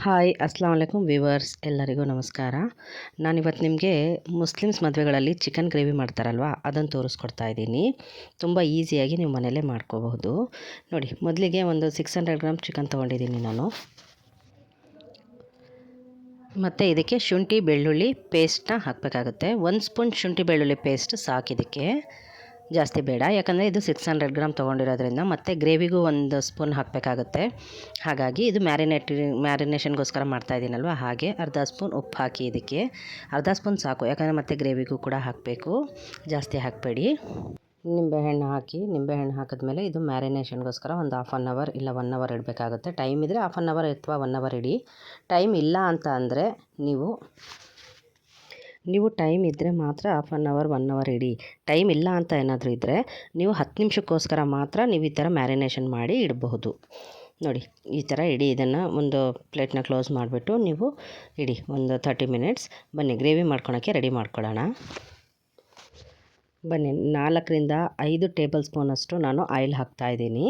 Hi Assam ವಲೈಕುಮ್ viewers, ಎಲ್ಲರಿಗೂ ನಮಸ್ಕಾರ. ನಾನಿವತ್ತು ನಿಮಗೆ ಮುಸ್ಲಿಮ್ಸ್ ಮದುವೆಗಳಲ್ಲಿ ಚಿಕನ್ ಗ್ರೇವಿ ಮಾಡ್ತಾರಲ್ವ, ಅದನ್ನು ತೋರಿಸ್ಕೊಡ್ತಾ ಇದ್ದೀನಿ. ತುಂಬ ಈಸಿಯಾಗಿ ನೀವು ಮನೆಯಲ್ಲೇ ಮಾಡ್ಕೋಬಹುದು. ನೋಡಿ, ಮೊದಲಿಗೆ ಒಂದು 600 ಗ್ರಾಮ್ ಚಿಕನ್ ತೊಗೊಂಡಿದ್ದೀನಿ ನಾನು. ಮತ್ತು ಇದಕ್ಕೆ ಶುಂಠಿ ಬೆಳ್ಳುಳ್ಳಿ ಪೇಸ್ಟನ್ನ ಹಾಕಬೇಕಾಗುತ್ತೆ. 1 ಸ್ಪೂನ್ ಶುಂಠಿ ಬೆಳ್ಳುಳ್ಳಿ ಪೇಸ್ಟ್ ಸಾಕಿದಕ್ಕೆ, ಜಾಸ್ತಿ ಬೇಡ. ಯಾಕಂದರೆ ಇದು 600 ಗ್ರಾಮ್ ತೊಗೊಂಡಿರೋದ್ರಿಂದ, ಮತ್ತು ಗ್ರೇವಿಗೂ 1 ಸ್ಪೂನ್ ಹಾಕಬೇಕಾಗುತ್ತೆ. ಹಾಗಾಗಿ ಇದು ಮ್ಯಾರಿನೇಷನ್ಗೋಸ್ಕರ ಮಾಡ್ತಾಯಿದ್ದೀನಲ್ವ, ಹಾಗೆ ಅರ್ಧ ಸ್ಪೂನ್ ಉಪ್ಪು ಹಾಕಿ ಇದಕ್ಕೆ. ಅರ್ಧ ಸ್ಪೂನ್ ಸಾಕು, ಯಾಕಂದರೆ ಮತ್ತೆ ಗ್ರೇವಿಗೂ ಕೂಡ ಹಾಕಬೇಕು, ಜಾಸ್ತಿ ಹಾಕಬೇಡಿ. ನಿಂಬೆಹಣ್ಣು ಹಾಕಿ, ನಿಂಬೆಹಣ್ಣು ಹಾಕಿದ್ಮೇಲೆ ಇದು ಮ್ಯಾರಿನೇಷನ್ಗೋಸ್ಕರ ಒಂದು 1/2 ಅವರ್ ಇಲ್ಲ 1 ಅವರ್ ಇಡಬೇಕಾಗುತ್ತೆ. ಟೈಮ್ ಇದ್ದರೆ 1/2 ಅವರ್ ಅಥವಾ 1 ಅವರ್ ಇಡಿ. ಟೈಮ್ ಇಲ್ಲ ಅಂತ ಅಂದರೆ ನೀವು ಟೈಮ್ ಇದ್ದರೆ ಮಾತ್ರ 1/2 ಅವರ್ 1 ಅವರ್ ಇಡಿ. ಟೈಮ್ ಇಲ್ಲ ಅಂತ ಏನಾದರೂ ಇದ್ದರೆ ನೀವು 10 ನಿಮಿಷಕ್ಕೋಸ್ಕರ ಮಾತ್ರ ನೀವು ಈ ಥರ ಮ್ಯಾರಿನೇಷನ್ ಮಾಡಿ ಇಡಬಹುದು. ನೋಡಿ, ಈ ಥರ ಇಡಿ. ಇದನ್ನು ಒಂದು ಪ್ಲೇಟ್ನ ಕ್ಲೋಸ್ ಮಾಡಿಬಿಟ್ಟು ನೀವು ಇಡಿ ಒಂದು 30 ಮಿನಿಟ್ಸ್. ಬನ್ನಿ ಗ್ರೇವಿ ಮಾಡ್ಕೊಳೋಕ್ಕೆ ರೆಡಿ ಮಾಡ್ಕೊಳ್ಳೋಣ. ಬನ್ನಿ, 4 ರಿಂದ 5 ಟೇಬಲ್ ಸ್ಪೂನಷ್ಟು ನಾನು ಆಯಿಲ್ ಹಾಕ್ತಾಯಿದ್ದೀನಿ.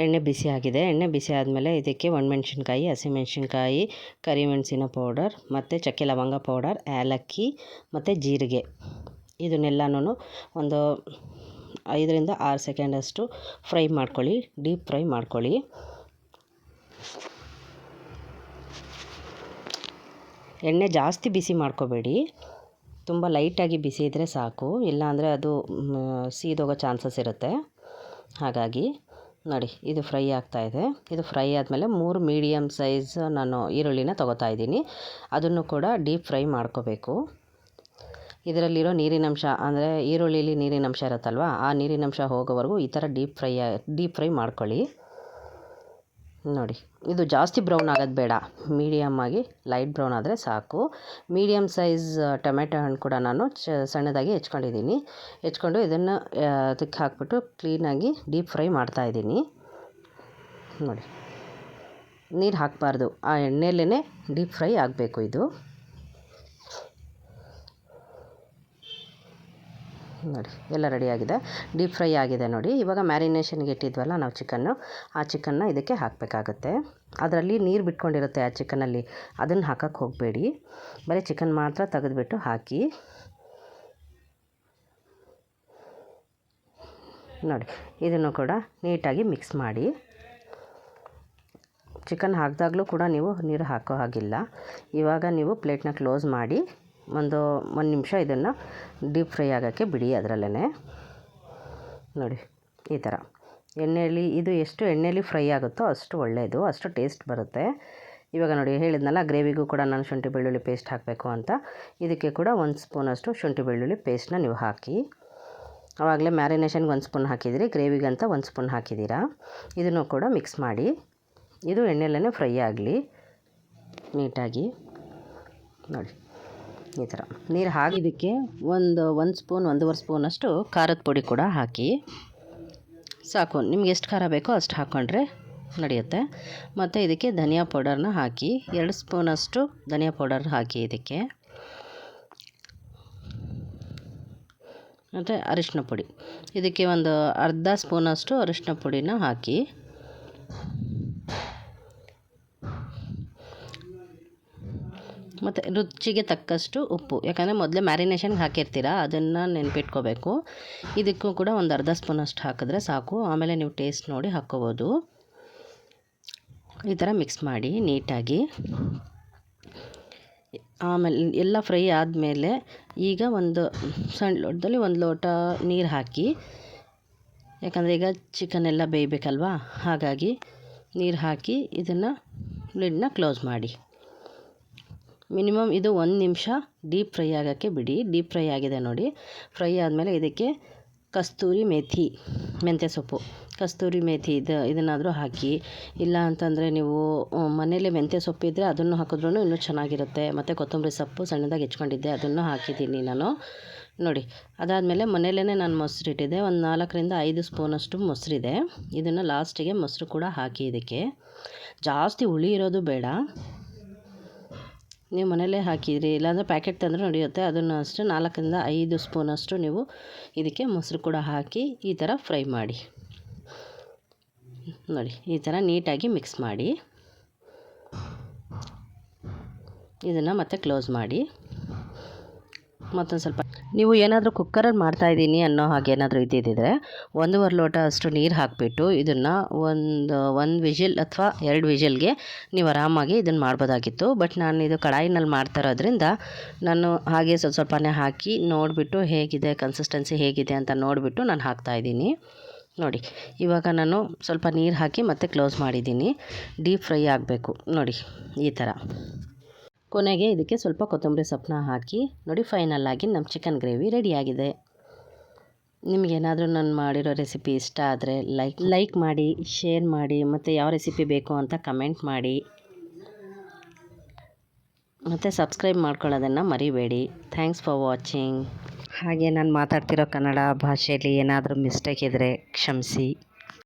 ಎಣ್ಣೆ ಬಿಸಿ ಆಗಿದೆ. ಎಣ್ಣೆ ಬಿಸಿ ಆದಮೇಲೆ ಇದಕ್ಕೆ ಒಣಮೆಣ್ಸಿನ್ಕಾಯಿ, ಹಸಿಮೆಣ್ಸಿನ್ಕಾಯಿ, ಕರಿಮೆಣಸಿನ ಪೌಡರ್ ಮತ್ತು ಚಕ್ಕೆ ಲವಂಗ ಪೌಡರ್, ಏಲಕ್ಕಿ ಮತ್ತು ಜೀರಿಗೆ, ಇದನ್ನೆಲ್ಲನೂ ಒಂದು 5 ರಿಂದ 6 ಸೆಕೆಂಡಷ್ಟು ಫ್ರೈ ಮಾಡ್ಕೊಳ್ಳಿ, ಡೀಪ್ ಫ್ರೈ ಮಾಡ್ಕೊಳ್ಳಿ. ಎಣ್ಣೆ ಜಾಸ್ತಿ ಬಿಸಿ ಮಾಡ್ಕೋಬೇಡಿ, ತುಂಬ ಲೈಟಾಗಿ ಬಿಸಿ ಇದ್ದರೆ ಸಾಕು, ಇಲ್ಲಾಂದರೆ ಅದು ಸೀದೋಗೋ ಚಾನ್ಸಸ್ ಇರುತ್ತೆ. ಹಾಗಾಗಿ ನೋಡಿ, ಇದು ಫ್ರೈ ಆಗ್ತಾಯಿದೆ. ಇದು ಫ್ರೈ ಆದಮೇಲೆ 3 ಮೀಡಿಯಮ್ ಸೈಜ್ ನಾನು ಈರುಳ್ಳಿನ ತೊಗೋತಾ ಇದ್ದೀನಿ. ಅದನ್ನು ಕೂಡ ಡೀಪ್ ಫ್ರೈ ಮಾಡ್ಕೋಬೇಕು. ಇದರಲ್ಲಿರೋ ನೀರಿನಂಶ, ಅಂದರೆ ಈರುಳ್ಳಿಲಿ ನೀರಿನಂಶ ಇರುತ್ತಲ್ವ, ಆ ನೀರಿನಂಶ ಹೋಗೋವರೆಗೂ ಈ ಥರ ಡೀಪ್ ಫ್ರೈ ಮಾಡ್ಕೊಳ್ಳಿ. ನೋಡಿ, ಇದು ಜಾಸ್ತಿ ಬ್ರೌನ್ ಆಗೋದು ಬೇಡ, ಮೀಡಿಯಮ್ಮಾಗಿ ಲೈಟ್ ಬ್ರೌನ್ ಆದರೆ ಸಾಕು. ಮೀಡಿಯಮ್ ಸೈಜ್ ಟೊಮೆಟೊ ಹಣ್ಣು ಕೂಡ ನಾನು ಸಣ್ಣದಾಗಿ ಹೆಚ್ಕೊಂಡು ಇದನ್ನು ಅದಕ್ಕೆ ಹಾಕ್ಬಿಟ್ಟು ಕ್ಲೀನಾಗಿ ಡೀಪ್ ಫ್ರೈ ಮಾಡ್ತಾಯಿದ್ದೀನಿ. ನೋಡಿ, ನೀರು ಹಾಕಬಾರ್ದು, ಆ ಎಣ್ಣೆಯಲ್ಲೇ ಡೀಪ್ ಫ್ರೈ ಆಗಬೇಕು ಇದು. ನೋಡಿ, ಎಲ್ಲ ರೆಡಿಯಾಗಿದೆ, ಡೀಪ್ ಫ್ರೈ ಆಗಿದೆ. ನೋಡಿ, ಇವಾಗ ಮ್ಯಾರಿನೇಷನ್ಗೆ ಇಟ್ಟಿದ್ವಲ್ಲ ನಾವು ಚಿಕನ್ನು, ಆ ಚಿಕನ್ನ ಇದಕ್ಕೆ ಹಾಕಬೇಕಾಗುತ್ತೆ. ಅದರಲ್ಲಿ ನೀರು ಬಿಟ್ಕೊಂಡಿರುತ್ತೆ ಆ ಚಿಕನಲ್ಲಿ, ಅದನ್ನು ಹಾಕಕ್ಕೆ ಹೋಗಬೇಡಿ. ಬರೀ ಚಿಕನ್ ಮಾತ್ರ ತೆಗೆದುಬಿಟ್ಟು ಹಾಕಿ. ನೋಡಿ, ಇದನ್ನು ಕೂಡ ನೀಟಾಗಿ ಮಿಕ್ಸ್ ಮಾಡಿ. ಚಿಕನ್ ಹಾಕಿದಾಗಲೂ ಕೂಡ ನೀವು ನೀರು ಹಾಕೋ ಹಾಗಿಲ್ಲ. ಇವಾಗ ನೀವು ಪ್ಲೇಟ್ನ ಕ್ಲೋಸ್ ಮಾಡಿ ಒಂದು 1 ನಿಮಿಷ ಇದನ್ನು ಡೀಪ್ ಫ್ರೈ ಆಗೋಕ್ಕೆ ಬಿಡಿ ಅದರಲ್ಲೇ. ನೋಡಿ, ಈ ಥರ ಎಣ್ಣೆಯಲ್ಲಿ, ಇದು ಎಷ್ಟು ಎಣ್ಣೆಯಲ್ಲಿ ಫ್ರೈ ಆಗುತ್ತೋ ಅಷ್ಟು ಒಳ್ಳೆಯದು, ಅಷ್ಟು ಟೇಸ್ಟ್ ಬರುತ್ತೆ. ಇವಾಗ ನೋಡಿ, ಹೇಳಿದ್ನಲ್ಲ ಗ್ರೇವಿಗೂ ಕೂಡ ನಾನು ಶುಂಠಿ ಬೆಳ್ಳುಳ್ಳಿ ಪೇಸ್ಟ್ ಹಾಕಬೇಕು ಅಂತ. ಇದಕ್ಕೆ ಕೂಡ 1 ಸ್ಪೂನಷ್ಟು ಶುಂಠಿ ಬೆಳ್ಳುಳ್ಳಿ ಪೇಸ್ಟನ್ನ ನೀವು ಹಾಕಿ. ಆವಾಗಲೇ ಮ್ಯಾರಿನೇಷನ್ಗೆ 1 ಸ್ಪೂನ್ ಹಾಕಿದಿರಿ, ಗ್ರೇವಿಗಂತ 1 ಸ್ಪೂನ್ ಹಾಕಿದ್ದೀರಾ. ಇದನ್ನು ಕೂಡ ಮಿಕ್ಸ್ ಮಾಡಿ. ಇದು ಎಣ್ಣೆಯಲ್ಲೇ ಫ್ರೈ ಆಗಲಿ ನೀಟಾಗಿ. ನೋಡಿ, ಈ ಥರ ನೀರು ಹಾಕಿದ್ದಕ್ಕೆ ಒಂದು 1 ಸ್ಪೂನ್ 1.5 ಸ್ಪೂನಷ್ಟು ಖಾರದ ಪುಡಿ ಕೂಡ ಹಾಕಿ. ಸಾಕು, ನಿಮ್ಗೆ ಎಷ್ಟು ಖಾರ ಬೇಕೋ ಅಷ್ಟು ಹಾಕ್ಕೊಂಡ್ರೆ ನಡೆಯುತ್ತೆ. ಮತ್ತು ಇದಕ್ಕೆ ಧನಿಯಾ ಪೌಡರ್ನ ಹಾಕಿ, 2 ಸ್ಪೂನಷ್ಟು ಧನಿಯಾ ಪೌಡರ್ ಹಾಕಿ ಇದಕ್ಕೆ. ಮತ್ತು ಅರಿಶಿನ ಪುಡಿ, ಇದಕ್ಕೆ ಒಂದು ಅರ್ಧ ಸ್ಪೂನಷ್ಟು ಅರಿಶಿನ ಪುಡಿನ ಹಾಕಿ. ಮತ್ತು ರುಚಿಗೆ ತಕ್ಕಷ್ಟು ಉಪ್ಪು, ಯಾಕಂದರೆ ಮೊದಲೇ ಮ್ಯಾರಿನೇಷನ್ಗೆ ಹಾಕಿರ್ತೀರ, ಅದನ್ನು ನೆನಪಿಟ್ಕೋಬೇಕು. ಇದಕ್ಕೂ ಕೂಡ ಒಂದು ಅರ್ಧ ಸ್ಪೂನಷ್ಟು ಹಾಕಿದ್ರೆ ಸಾಕು, ಆಮೇಲೆ ನೀವು ಟೇಸ್ಟ್ ನೋಡಿ ಹಾಕ್ಕೋಬೋದು. ಈ ಥರ ಮಿಕ್ಸ್ ಮಾಡಿ ನೀಟಾಗಿ. ಆಮೇಲೆ ಎಲ್ಲ ಫ್ರೈ ಆದಮೇಲೆ ಈಗ ಒಂದು ಸಣ್ಣ ಲೋಟದಲ್ಲಿ 1 ಲೋಟ ನೀರು ಹಾಕಿ, ಯಾಕಂದರೆ ಈಗ ಚಿಕನ್ ಎಲ್ಲ ಬೇಯಬೇಕಲ್ವಾ, ಹಾಗಾಗಿ ನೀರು ಹಾಕಿ ಇದನ್ನು ಲಿಡ್ನ ಕ್ಲೋಸ್ ಮಾಡಿ. ಮಿನಿಮಮ್ ಇದು 1 ನಿಮಿಷ ಡೀಪ್ ಫ್ರೈ ಆಗೋಕ್ಕೆ ಬಿಡಿ. ಡೀಪ್ ಫ್ರೈ ಆಗಿದೆ ನೋಡಿ. ಫ್ರೈ ಆದಮೇಲೆ ಇದಕ್ಕೆ ಕಸ್ತೂರಿ ಮೇಥಿ, ಮೆಂತ್ಯ ಸೊಪ್ಪು, ಕಸ್ತೂರಿ ಮೇಥಿ ಇದನ್ನಾದರೂ ಹಾಕಿ. ಇಲ್ಲ ಅಂತಂದರೆ ನೀವು ಮನೇಲಿ ಮೆಂತ್ಯ ಸೊಪ್ಪಿದ್ದರೆ ಅದನ್ನು ಹಾಕಿದ್ರೂ ಇನ್ನೂ ಚೆನ್ನಾಗಿರುತ್ತೆ. ಮತ್ತು ಕೊತ್ತಂಬರಿ ಸೊಪ್ಪು ಸಣ್ಣದಾಗಿ ಹೆಚ್ಕೊಂಡಿದ್ದೆ, ಅದನ್ನು ಹಾಕಿದ್ದೀನಿ ನಾನು. ನೋಡಿ, ಅದಾದಮೇಲೆ ಮನೆಯಲ್ಲೇ ನಾನು ಮೊಸರಿಟ್ಟಿದ್ದೆ, ಒಂದು 4 ರಿಂದ 5 ಸ್ಪೂನಷ್ಟು ಮೊಸರಿದೆ. ಇದನ್ನು ಲಾಸ್ಟಿಗೆ ಮೊಸರು ಕೂಡ ಹಾಕಿ. ಇದಕ್ಕೆ ಜಾಸ್ತಿ ಹುಳಿ ಇರೋದು ಬೇಡ, ನೀವು ಮನೆಯಲ್ಲೇ ಹಾಕಿದ್ರಿ, ಇಲ್ಲಾಂದರೆ ಪ್ಯಾಕೆಟ್ ತಂದರೆ ನಡೆಯುತ್ತೆ. ಅದನ್ನು ಅಷ್ಟೇ 4 ರಿಂದ 5 ಸ್ಪೂನಷ್ಟು ನೀವು ಇದಕ್ಕೆ ಮೊಸರು ಕೂಡ ಹಾಕಿ ಈ ಥರ ಫ್ರೈ ಮಾಡಿ. ನೋಡಿ, ಈ ಥರ ನೀಟಾಗಿ ಮಿಕ್ಸ್ ಮಾಡಿ. ಇದನ್ನು ಮತ್ತೆ ಕ್ಲೋಸ್ ಮಾಡಿ ಮತ್ತೊಂದು ಸ್ವಲ್ಪ ನೀವು ಏನಾದರೂ ಕುಕ್ಕರಲ್ಲಿ ಮಾಡ್ತಾಯಿದ್ದೀನಿ ಅನ್ನೋ ಹಾಗೆ ಏನಾದರೂ ಇದ್ದಿದ್ದರೆ 1.5 ಲೋಟ ಅಷ್ಟು ನೀರು ಹಾಕಿಬಿಟ್ಟು ಇದನ್ನು ಒಂದು ವಿಜಿಲ್ ಅಥವಾ 2 ವಿಜಿಲ್ಗೆ ನೀವು ಆರಾಮಾಗಿ ಇದನ್ನು ಮಾಡ್ಬೋದಾಗಿತ್ತು. ಬಟ್ ನಾನು ಇದು ಕಡಾಯಿನಲ್ಲಿ ಮಾಡ್ತಾ ಇರೋದ್ರಿಂದ ನಾನು ಹಾಗೆ ಸ್ವಲ್ಪನೇ ಹಾಕಿ ನೋಡಿಬಿಟ್ಟು ಹೇಗಿದೆ ಕನ್ಸಿಸ್ಟೆನ್ಸಿ ಹೇಗಿದೆ ಅಂತ ನೋಡಿಬಿಟ್ಟು ನಾನು ಹಾಕ್ತಾಯಿದ್ದೀನಿ. ನೋಡಿ ಇವಾಗ ನಾನು ಸ್ವಲ್ಪ ನೀರು ಹಾಕಿ ಮತ್ತೆ ಕ್ಲೋಸ್ ಮಾಡಿದ್ದೀನಿ. ಡೀಪ್ ಫ್ರೈ ಆಗಬೇಕು ನೋಡಿ ಈ ಥರ. ಕೊನೆಗೆ ಇದಕ್ಕೆ ಸ್ವಲ್ಪ ಕೊತ್ತಂಬರಿ ಸೊಪ್ಪನ್ನ ಹಾಕಿ ನೋಡಿ ಫೈನಲ್ ಆಗಿ ನಮ್ಮ ಚಿಕನ್ ಗ್ರೇವಿ ರೆಡಿಯಾಗಿದೆ. ನಿಮಗೇನಾದರೂ ನಾನು ಮಾಡಿರೋ ರೆಸಿಪಿ ಇಷ್ಟ ಆದರೆ ಲೈಕ್ ಮಾಡಿ, ಶೇರ್ ಮಾಡಿ, ಮತ್ತು ಯಾವ ರೆಸಿಪಿ ಬೇಕು ಅಂತ ಕಮೆಂಟ್ ಮಾಡಿ, ಮತ್ತು ಸಬ್ಸ್ಕ್ರೈಬ್ ಮಾಡ್ಕೊಳ್ಳೋದನ್ನು ಮರಿಬೇಡಿ. Thanks for watching. ಹಾಗೆ ನಾನು ಮಾತಾಡ್ತಿರೋ ಕನ್ನಡ ಭಾಷೆಯಲ್ಲಿ ಏನಾದರೂ ಮಿಸ್ಟೇಕ್ ಇದ್ದರೆ ಕ್ಷಮಿಸಿ.